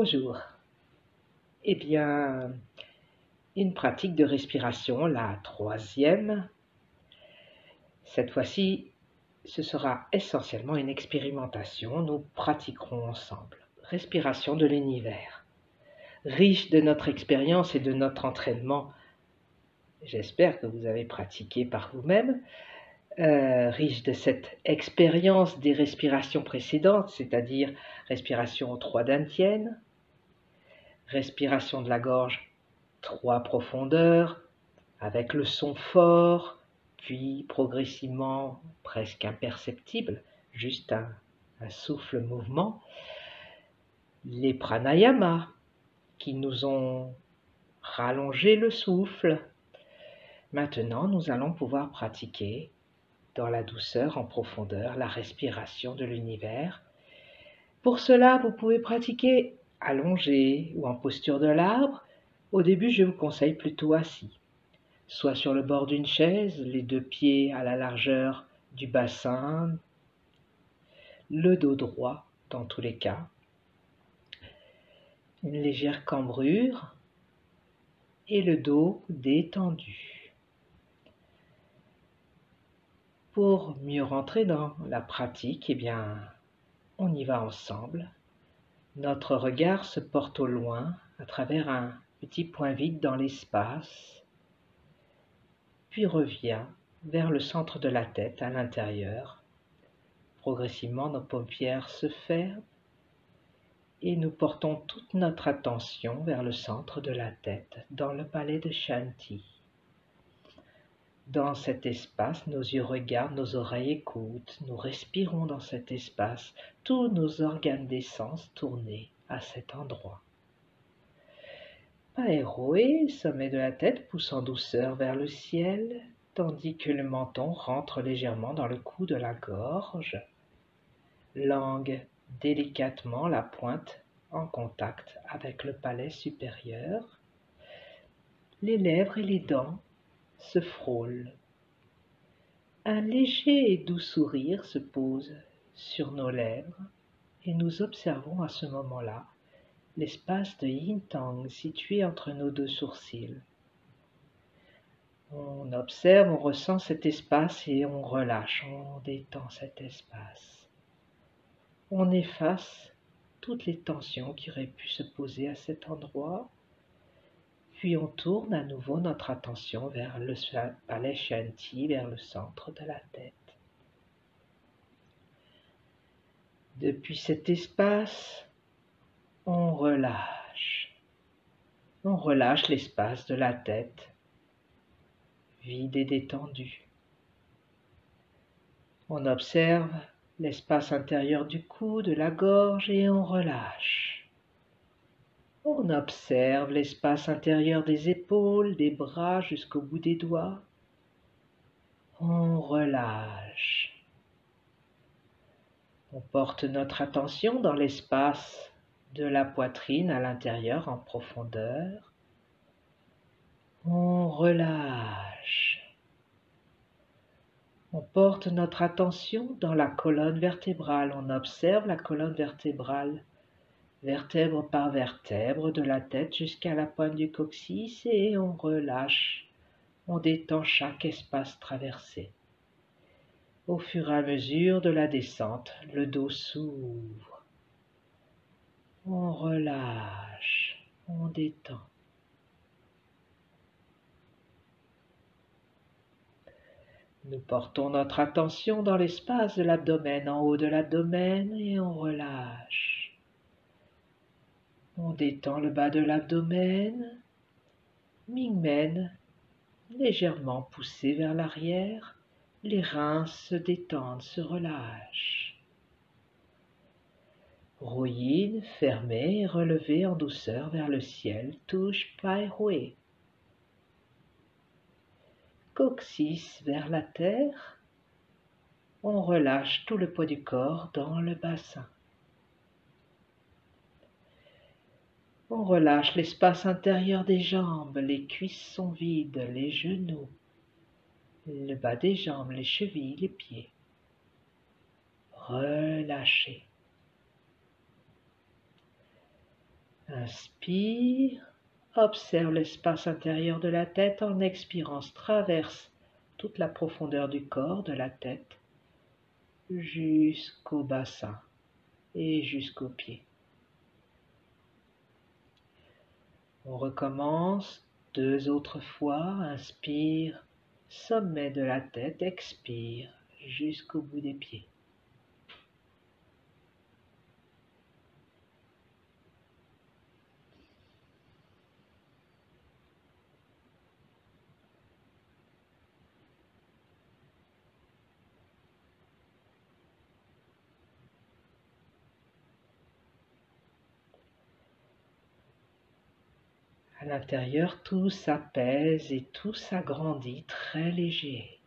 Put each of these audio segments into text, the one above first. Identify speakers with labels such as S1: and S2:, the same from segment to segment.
S1: Bonjour. Eh bien, une pratique de respiration, la troisième. Cette fois-ci, ce sera essentiellement une expérimentation. Nous pratiquerons ensemble. Respiration de l'univers. Riche de notre expérience et de notre entraînement, j'espère que vous avez pratiqué par vous-même, riche de cette expérience des respirations précédentes, c'est-à-dire respiration aux 3 dantiennes, respiration de la gorge 3 profondeurs, avec le son fort, puis progressivement presque imperceptible, juste un souffle mouvement. Les pranayamas qui nous ont rallongé le souffle. Maintenant, nous allons pouvoir pratiquer dans la douceur, en profondeur, la respiration de l'univers. Pour cela, vous pouvez pratiquer allongé ou en posture de l'arbre. Au début, je vous conseille plutôt assis, soit sur le bord d'une chaise, les 2 pieds à la largeur du bassin, le dos droit dans tous les cas, une légère cambrure et le dos détendu. Pour mieux rentrer dans la pratique, eh bien, on y va ensemble. Notre regard se porte au loin à travers un petit point vide dans l'espace, puis revient vers le centre de la tête à l'intérieur. Progressivement, nos paupières se ferment et nous portons toute notre attention vers le centre de la tête, dans le palais de Shanti. Dans cet espace, nos yeux regardent, nos oreilles écoutent, nous respirons dans cet espace, tous nos organes des sens tournés à cet endroit. Paeroe, sommet de la tête, pousse en douceur vers le ciel, tandis que le menton rentre légèrement dans le cou de la gorge. Langue délicatement, la pointe en contact avec le palais supérieur. Les lèvres et les dents se frôlent. Un léger et doux sourire se pose sur nos lèvres et nous observons à ce moment-là l'espace de Yin Tang situé entre nos 2 sourcils. On observe, on ressent cet espace et on relâche, on détend cet espace. On efface toutes les tensions qui auraient pu se poser à cet endroit, puis on tourne à nouveau notre attention vers le palais Shanti, vers le centre de la tête. Depuis cet espace, on relâche l'espace de la tête, vide et détendu. On observe l'espace intérieur du cou, de la gorge et on relâche. On observe l'espace intérieur des épaules, des bras jusqu'au bout des doigts. On relâche. On porte notre attention dans l'espace de la poitrine à l'intérieur en profondeur. On relâche. On porte notre attention dans la colonne vertébrale. On observe la colonne vertébrale, vertèbre par vertèbre, de la tête jusqu'à la pointe du coccyx et on relâche. On détend chaque espace traversé. Au fur et à mesure de la descente, le dos s'ouvre. On relâche, on détend. Nous portons notre attention dans l'espace de l'abdomen, en haut de l'abdomen, et on relâche. On détend le bas de l'abdomen, Mingmen légèrement poussé vers l'arrière, les reins se détendent, se relâchent. Ruyin fermé et relevé en douceur vers le ciel, touche Paeroe. Coccyx vers la terre, on relâche tout le poids du corps dans le bassin. On relâche l'espace intérieur des jambes, les cuisses sont vides, les genoux, le bas des jambes, les chevilles, les pieds. Relâchez. Inspire, observe l'espace intérieur de la tête. En expirant, traverse toute la profondeur du corps, de la tête, jusqu'au bassin et jusqu'aux pieds. On recommence 2 autres fois. Inspire, sommet de la tête, expire jusqu'au bout des pieds. À l'intérieur, tout s'apaise et tout s'agrandit très léger,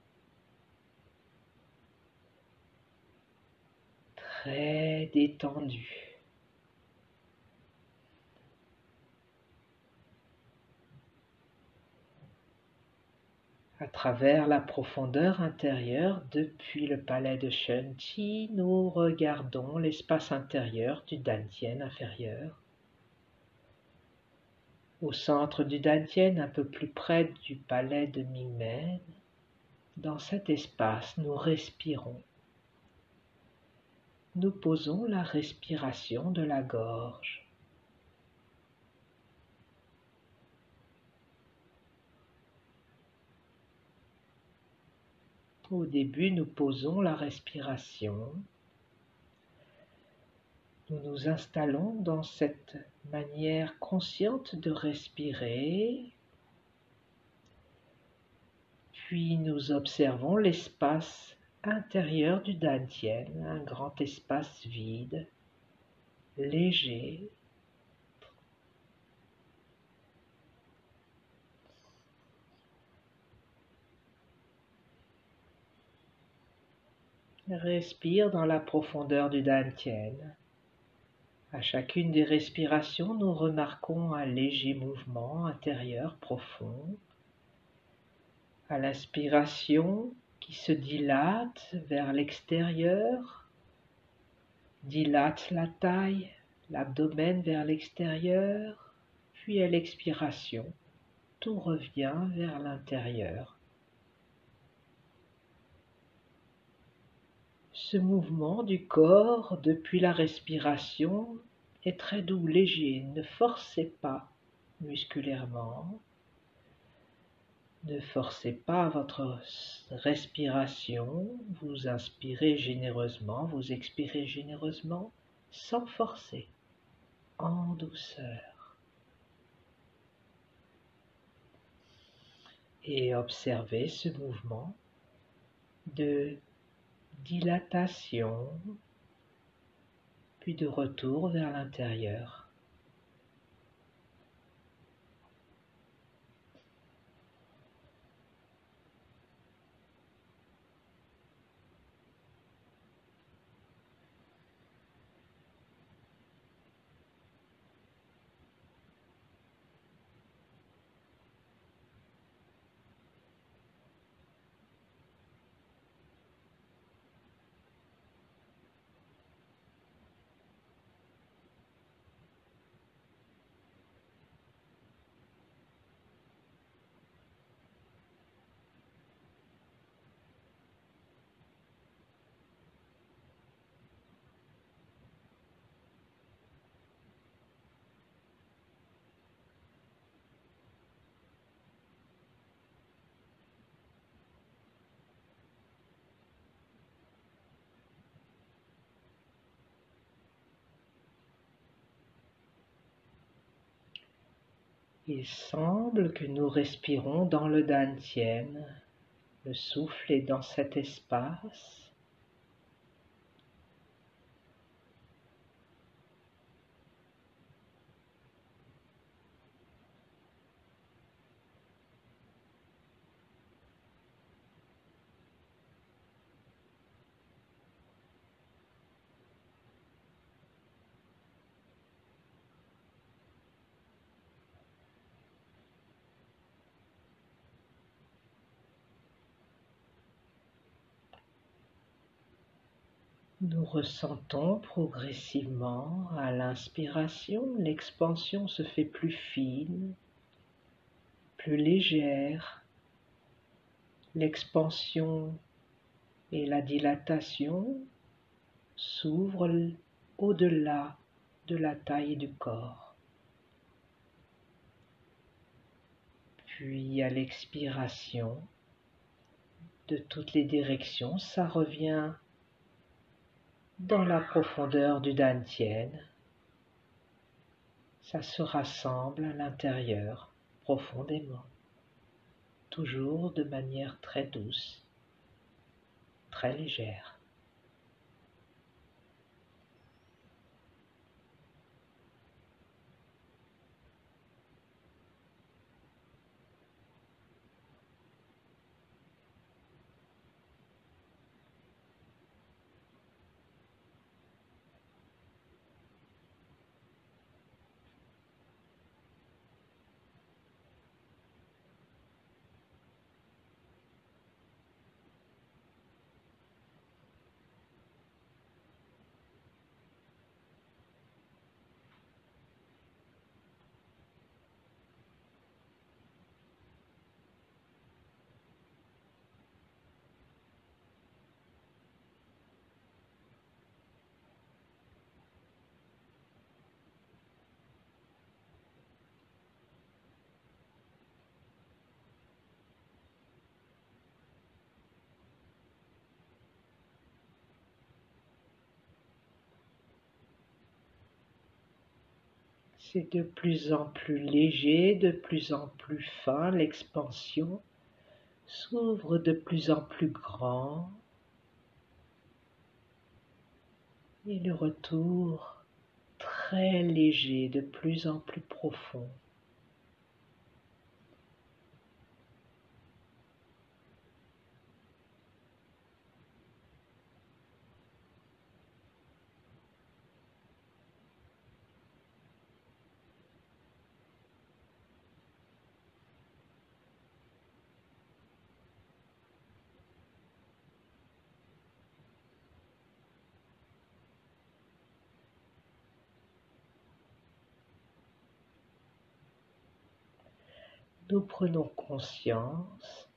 S1: très détendu. À travers la profondeur intérieure, depuis le palais de Shenqi, nous regardons l'espace intérieur du Dantian inférieur. Au centre du Dantian, un peu plus près du palais de Mingmen, dans cet espace, nous respirons. Nous posons la respiration de la gorge. Au début, nous posons la respiration. Nous nous installons dans cette manière consciente de respirer. Puis nous observons l'espace intérieur du Dantian, un grand espace vide, léger. Respire dans la profondeur du Dantian. À chacune des respirations, nous remarquons un léger mouvement intérieur profond. À l'inspiration, qui se dilate vers l'extérieur, dilate la taille, l'abdomen vers l'extérieur, puis à l'expiration, tout revient vers l'intérieur. Ce mouvement du corps depuis la respiration est très doux, léger. Ne forcez pas musculairement. Ne forcez pas votre respiration. Vous inspirez généreusement, vous expirez généreusement, sans forcer, en douceur. Et observez ce mouvement de dilatation, puis de retour vers l'intérieur. Il semble que nous respirons dans le Dantian. Le souffle est dans cet espace. Nous ressentons progressivement à l'inspiration, l'expansion se fait plus fine, plus légère. L'expansion et la dilatation s'ouvrent au-delà de la taille du corps. Puis à l'expiration, de toutes les directions, ça revient dans la profondeur du dantian. Ça se rassemble à l'intérieur profondément, toujours de manière très douce, très légère. C'est de plus en plus léger, de plus en plus fin, l'expansion s'ouvre de plus en plus grand et le retour très léger, de plus en plus profond. Nous prenons conscience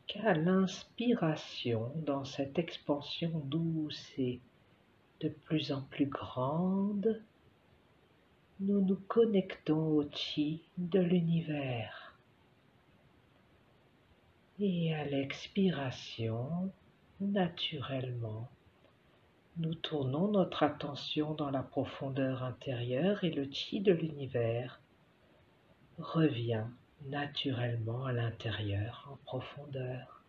S1: qu'à l'inspiration, dans cette expansion douce et de plus en plus grande, nous nous connectons au chi de l'univers. Et à l'expiration, naturellement, nous tournons notre attention dans la profondeur intérieure et le chi de l'univers revient naturellement à l'intérieur en profondeur.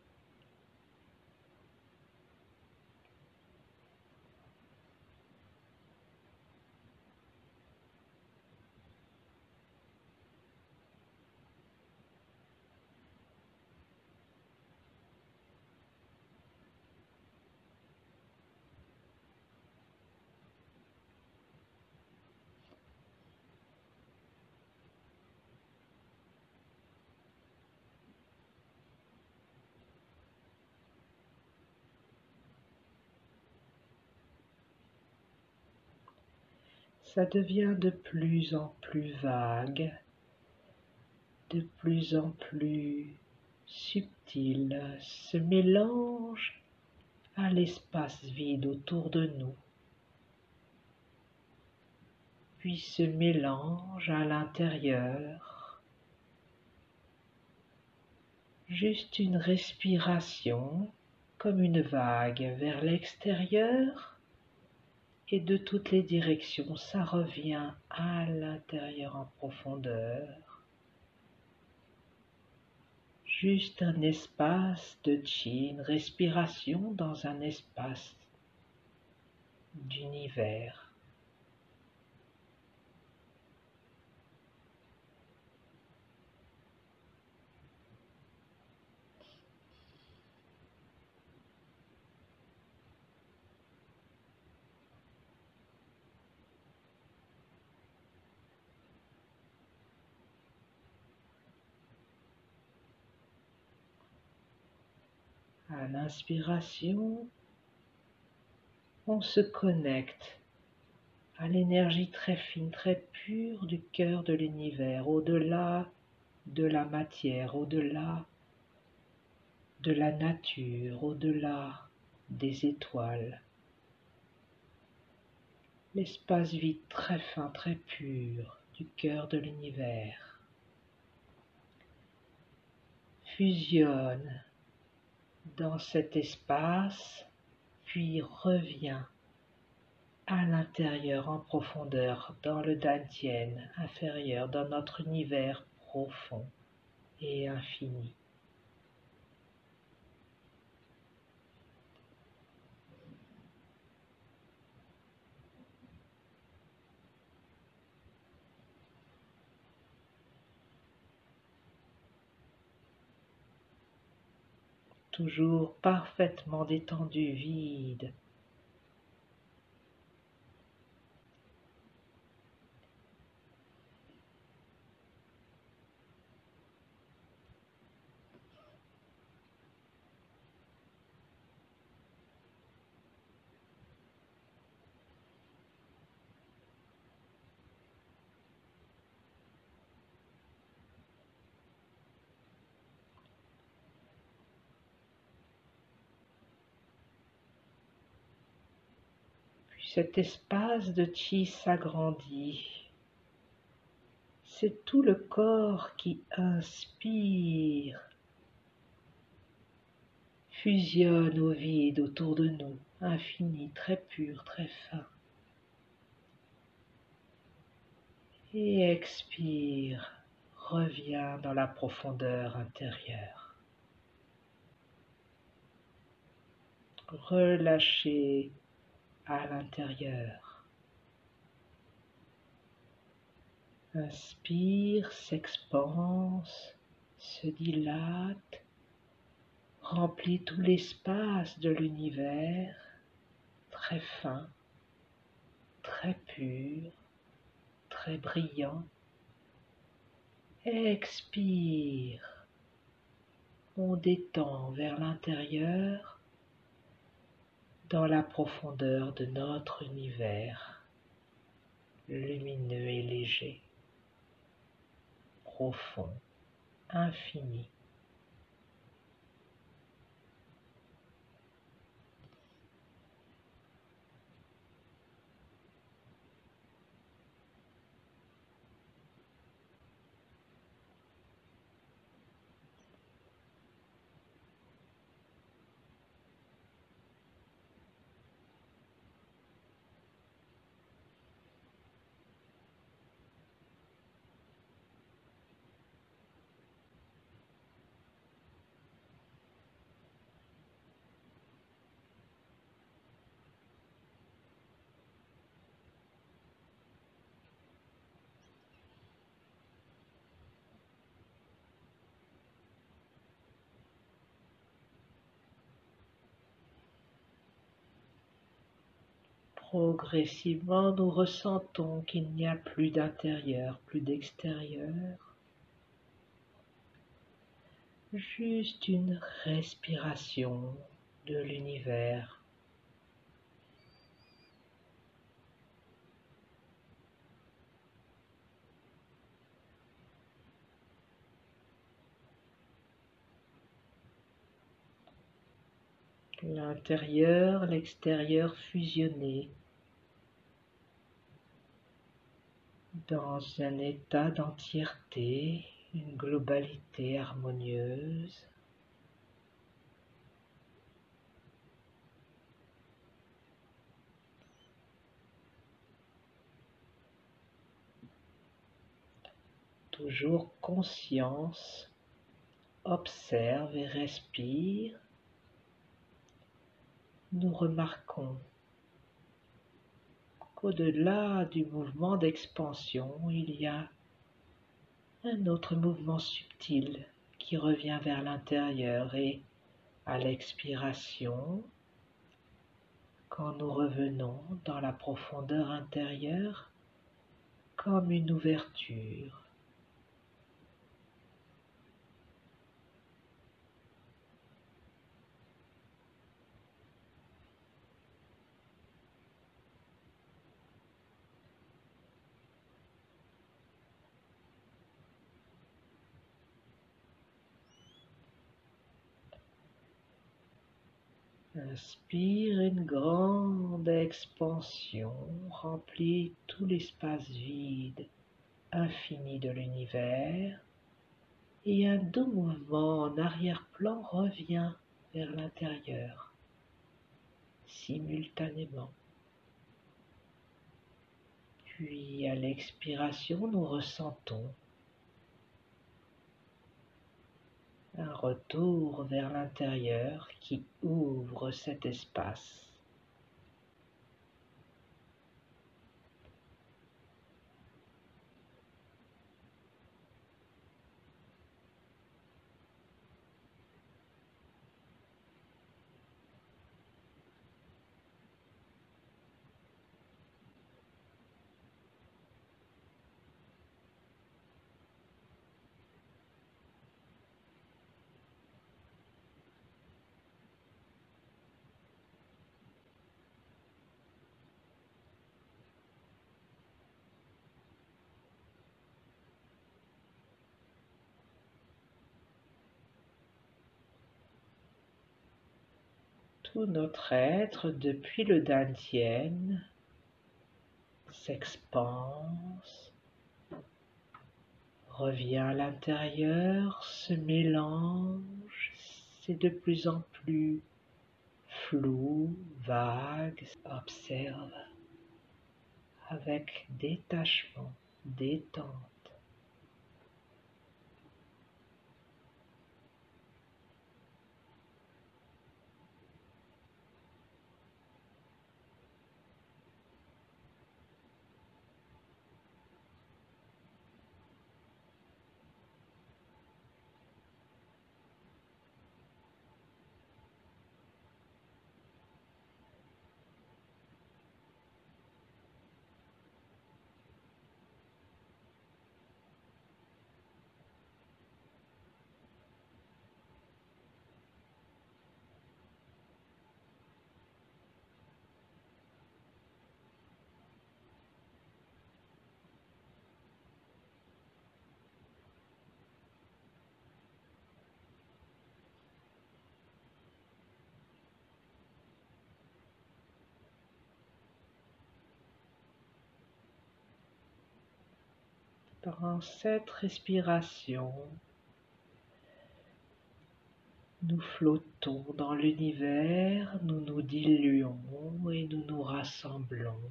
S1: Ça devient de plus en plus vague, de plus en plus subtil, se mélange à l'espace vide autour de nous, puis se mélange à l'intérieur. Juste une respiration comme une vague vers l'extérieur et de toutes les directions, ça revient à l'intérieur en profondeur. Juste un espace de chi, une respiration dans un espace d'univers. À l'inspiration, on se connecte à l'énergie très fine, très pure du cœur de l'univers, au-delà de la matière, au-delà de la nature, au-delà des étoiles. L'espace vide très fin, très pur du cœur de l'univers fusionne dans cet espace, puis revient à l'intérieur en profondeur, dans le Dantian inférieur, dans notre univers profond et infini. Toujours parfaitement détendu, vide. Puis cet espace de chi s'agrandit. C'est tout le corps qui inspire, fusionne au vide autour de nous, infini, très pur, très fin. Et expire, revient dans la profondeur intérieure. Relâché à l'intérieur. Inspire, s'expanse, se dilate, remplit tout l'espace de l'univers, très fin, très pur, très brillant. Expire, on détend vers l'intérieur, dans la profondeur de notre univers, lumineux et léger, profond, infini. Progressivement, nous ressentons qu'il n'y a plus d'intérieur, plus d'extérieur, juste une respiration de l'univers. L'intérieur, l'extérieur fusionnés dans un état d'entièreté, une globalité harmonieuse. Toujours conscience, observe et respire. Nous remarquons qu'au-delà du mouvement d'expansion, il y a un autre mouvement subtil qui revient vers l'intérieur et à l'expiration, quand nous revenons dans la profondeur intérieure, comme une ouverture. Inspire une grande expansion, remplis tout l'espace vide, infini de l'univers, et un doux mouvement en arrière-plan revient vers l'intérieur, simultanément. Puis à l'expiration, nous ressentons un retour vers l'intérieur qui ouvre cet espace. Tout notre être, depuis le dantian, s'expanse, revient à l'intérieur, se mélange, c'est de plus en plus flou, vague. Observe avec détachement, détente. Dans cette respiration, nous flottons dans l'univers, nous nous diluons et nous nous rassemblons.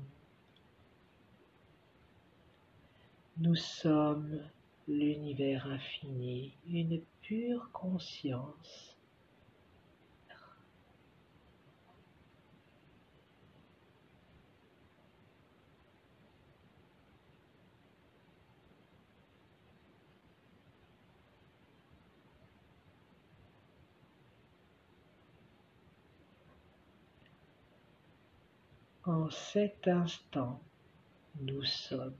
S1: Nous sommes l'univers infini, une pure conscience. En cet instant, nous sommes.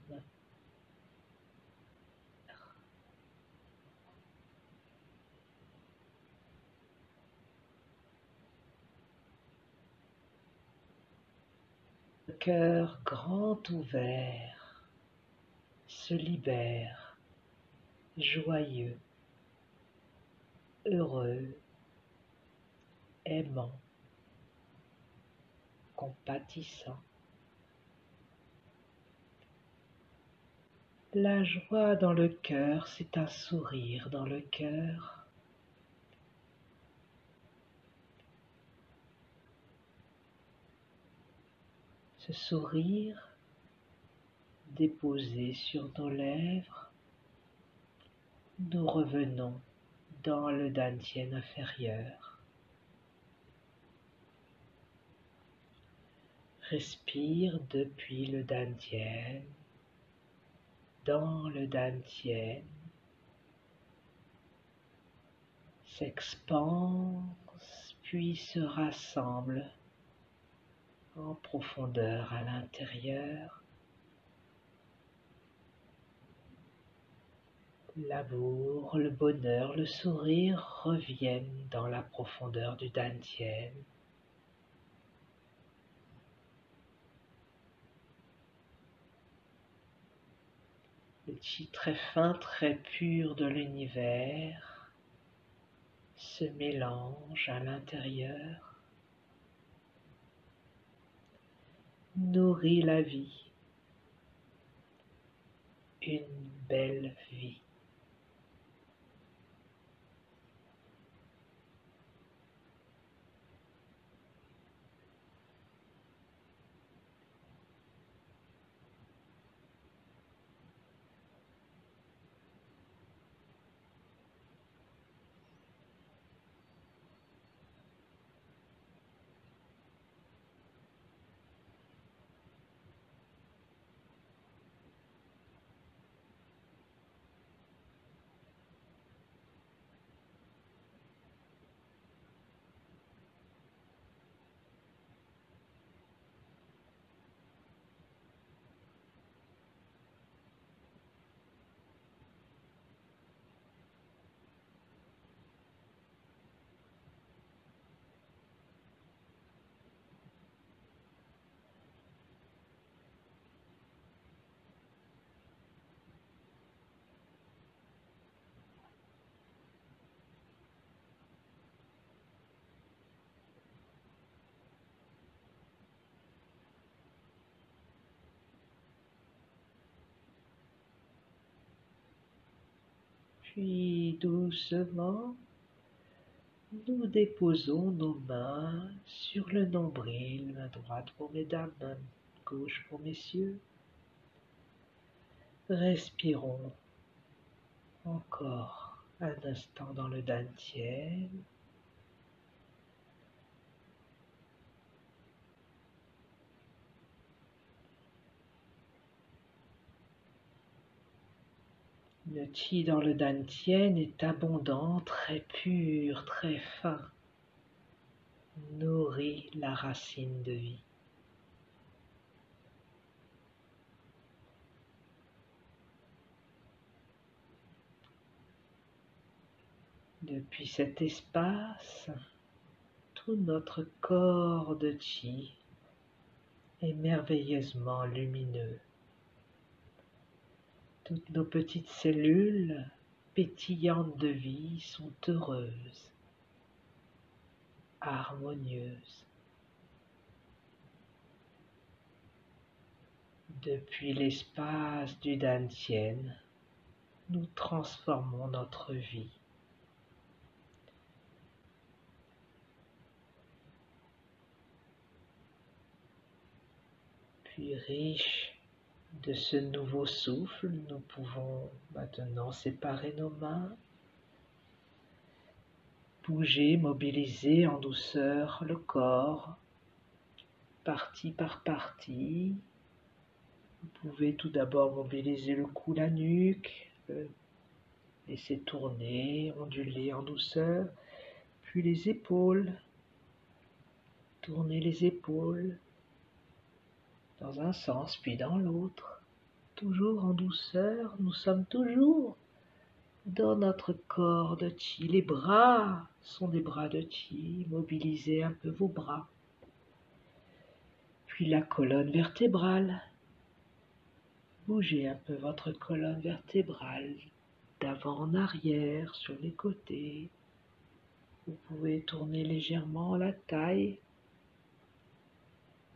S1: Le cœur grand ouvert se libère, joyeux, heureux, aimant, compatissant. La joie dans le cœur, c'est un sourire dans le cœur. Ce sourire déposé sur nos lèvres, nous revenons dans le dantian inférieur. Respire depuis le dantian, dans le dantian, s'expanse puis se rassemble en profondeur à l'intérieur. L'amour, le bonheur, le sourire reviennent dans la profondeur du dantian. Le chi très fin, très pur de l'univers se mélange à l'intérieur. nourrit la vie, une belle vie. Puis doucement, nous déposons nos mains sur le nombril, main droite pour mesdames, main gauche pour messieurs. Respirons encore un instant dans le dantian. Le chi dans le dantian est abondant, très pur, très fin, nourrit la racine de vie. Depuis cet espace, tout notre corps de chi est merveilleusement lumineux. Toutes nos petites cellules pétillantes de vie sont heureuses, harmonieuses. Depuis l'espace du dantian, nous transformons notre vie. Puis riche de ce nouveau souffle, nous pouvons maintenant séparer nos mains, bouger, mobiliser en douceur le corps, partie par partie. Vous pouvez tout d'abord mobiliser le cou, la nuque, laisser tourner, onduler en douceur, puis les épaules, tourner les épaules dans un sens puis dans l'autre, toujours en douceur. Nous sommes toujours dans notre corps de chi. Les bras sont des bras de chi, mobilisez un peu vos bras. Puis la colonne vertébrale, bougez un peu votre colonne vertébrale, d'avant en arrière, sur les côtés. Vous pouvez tourner légèrement la taille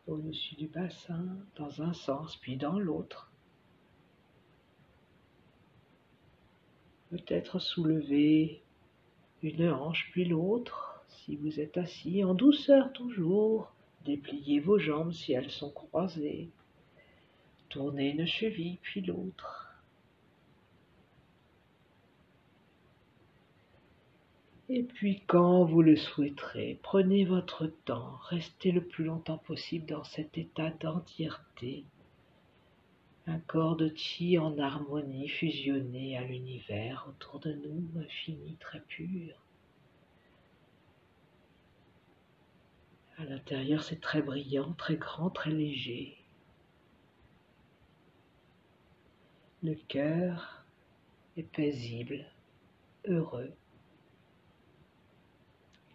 S1: au-dessus du bassin, dans un sens puis dans l'autre. Peut-être soulever une hanche puis l'autre, si vous êtes assis, en douceur toujours. Dépliez vos jambes si elles sont croisées. Tournez une cheville puis l'autre. Et puis quand vous le souhaiterez, prenez votre temps, restez le plus longtemps possible dans cet état d'entièreté. Un corps de chi en harmonie fusionné à l'univers autour de nous, infini, très pur. À l'intérieur, c'est très brillant, très grand, très léger. Le cœur est paisible, heureux.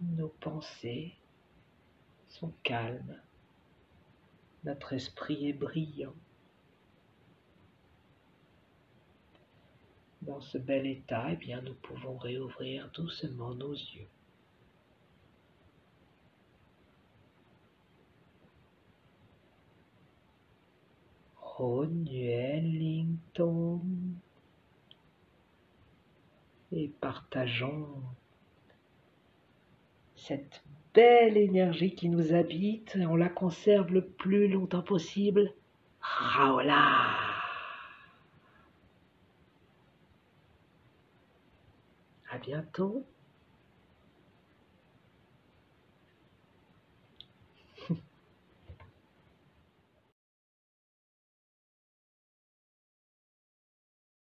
S1: Nos pensées sont calmes. Notre esprit est brillant. Dans ce bel état, eh bien, nous pouvons réouvrir doucement nos yeux. Wellington, et partageons cette belle énergie qui nous habite et on la conserve le plus longtemps possible. Raola! À bientôt.